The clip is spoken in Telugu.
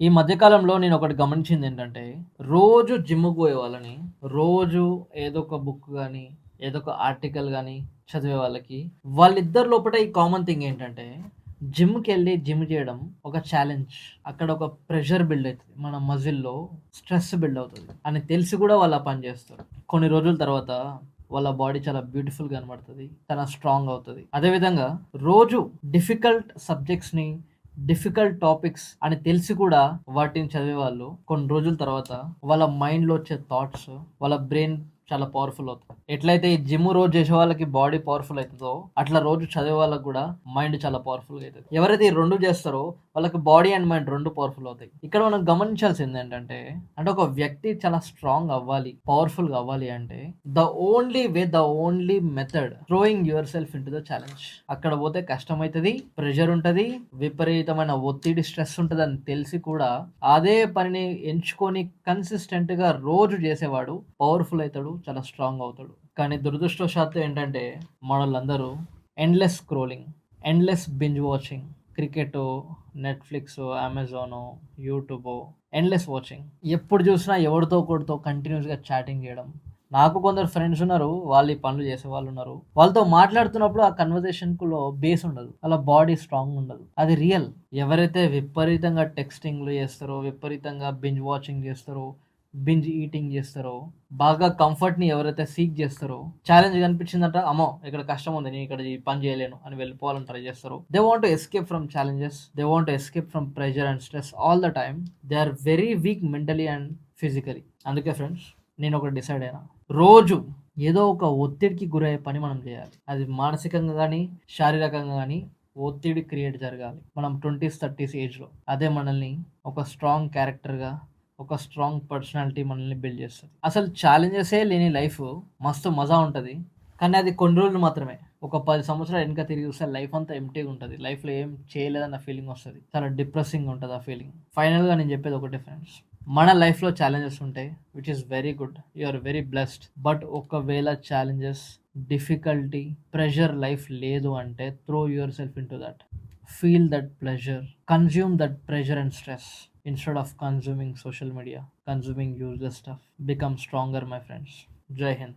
ఈ మధ్య కాలంలో నేనొకటి గమనించిందేంటంటే, రోజు జిమ్‌కి పోయే వాళ్ళని, రోజు ఏదో ఒక బుక్ గాని, ఏదో ఒక ఆర్టికల్ గాని చదివే వాళ్ళకి, వాళ్ళిద్దరి లోపట ఈ కామన్ థింగ్ ఏంటంటే, జిమ్‌కెళ్ళి జిమ్ చేయడం ఒక ఛాలెంజ్. అక్కడ ఒక ప్రెషర్ బిల్డ్ అయితది. మన మజిల్‌లో స్ట్రెస్ బిల్డ్ అవుతది అని తెలిసి కూడా వాళ్ళు ఆ పని చేస్తారు. కొన్ని రోజుల తర్వాత వాళ్ళ బాడీ చాలా బ్యూటిఫుల్‌గా కనబడతది. చాలా స్ట్రాంగ్ అవుతది. అదే విధంగా రోజు డిఫికల్ట్ సబ్జెక్ట్స్‌ని, డిఫికల్ట్ టాపిక్స్ అని తెలిసి కూడా వాటిని చదివేవాళ్ళు కొన్ని రోజుల తర్వాత వాళ్ళ మైండ్‌లో వచ్చే థాట్స్, వాళ్ళ బ్రెయిన్ చాలా పవర్‌ఫుల్ అవుతది. ఎట్లయితే ఈ జిమ్ రోజు చేసే వాళ్ళకి బాడీ పవర్‌ఫుల్ అయితదో, అట్లా రోజు చదివే వాళ్ళకి కూడా మైండ్ చాలా పవర్‌ఫుల్‌గా అయితది. ఎవరైతే ఈ 2 చేస్తారో వాళ్ళకి బాడీ అండ్ మైండ్ 2 పవర్‌ఫుల్ అవుతాయి. ఇక్కడ మనం గమనించాల్సిందేంటంటే, అంటే ఒక వ్యక్తి చాలా స్ట్రాంగ్ అవ్వాలి, పవర్‌ఫుల్‌గా అవ్వాలి అంటే the only method throwing your self into the challenge. అక్కడ పోతే కష్టమైతది, ప్రెషర్ ఉంటది, విపరీతమైన ఒత్తిడి, స్ట్రెస్ ఉంటదని తెలిసి కూడా అదే పనిని ఎంచుకొని కన్సిస్టెంట్‌గా రోజు చేసేవాడు పవర్‌ఫుల్ అయితాడు, చాలా స్ట్రాంగ్ అవుతాడు. కానీ దురదృష్టవశాత్తు ఏంటంటే మనోళ్ళందరూ endless scrolling, endless binge watching, క్రికెటో, నెట్‌ఫ్లిక్సో, అమెజానో, యూట్యూబో, ఎండ్‌లెస్ వాచింగ్. ఎప్పుడు చూసినా ఎవడితో ఒకడితో కంటిన్యూస్‌గా చాటింగ్ చేయడం. నాకు కొందరు ఫ్రెండ్స్ ఉన్నారు. వాళ్ళు ఈ పనులు చేసేవాళ్ళున్నారు. వాళ్ళతో మాట్లాడుతున్నప్పుడు ఆ కన్వర్జేషన్‌లో బేస్ ఉండదు. వాళ్ళ బాడీ స్ట్రాంగ్ ఉండదు. అది రియల్. ఎవరైతే విపరీతంగా టెక్స్టింగ్‌లు చేస్తారో, విపరీతంగా బింజ్ వాచింగ్ చేస్తారో, బింజ్ ఈటింగ్ చేస్తారో, బాగా కంఫర్ట్‌ని ఎవరైతే సీక్ చేస్తారో, ఛాలెంజ్ కనిపించిందంట, అమ్మో! ఇక్కడ కష్టం ఉంది. నేను ఇక్కడ ఈ పని చేయలేను అని వెళ్ళిపోవాలని ట్రై చేస్తారో, they want to escape from challenges. They want to escape from pressure and stress all the time. They are very weak mentally and physically. అందుకే ఫ్రెండ్స్, నేను ఒకటి డిసైడ్ అయినా. రోజు ఏదో ఒక ఒత్తిడికి గురయ్యే పని మనం చేయాలి. అది మానసికంగా గానీ, శారీరకంగా గానీ ఒత్తిడి క్రియేట్ జరగాలి. మనం 20స్, 30స్ ఏజ్‌లో. అదే మనల్ని ఒక స్ట్రాంగ్ క్యారెక్టర్‌గా, ఒక స్ట్రాంగ్ పర్సనాలిటీ మనల్ని బిల్డ్ చేస్తది. అసలు ఛాలెంజెసే లేని లైఫ్ మస్తు మజా ఉంటది. కానీ అది కొన్ని రోజులు మాత్రమే. ఒక 10 సంవత్సరాలు వెనక తిరిగి చూస్తే లైఫ్ అంతా ఎంప్టీగా ఉంటది. లైఫ్‌లో ఏం చేయలేదన్న ఫీలింగ్ వస్తది. చాలా డిప్రెసింగ్‌గా ఉంటది ఆ ఫీలింగ్. ఫైనల్‌గా నేను చెప్పేది ఒకటే ఫ్రెండ్స్. మన లైఫ్‌లో ఛాలెంజెస్ ఉంటాయి. Which is very good. You are very blessed. But ఒకవేళ ఛాలెంజెస్, డిఫికల్టీ, ప్రెషర్ లైఫ్ లేదు అంటే throw yourself into that. Feel that pleasure. Consume that pressure and stress. Instead of consuming social media, consuming useless stuff. Become stronger, my friends. Jai Hind.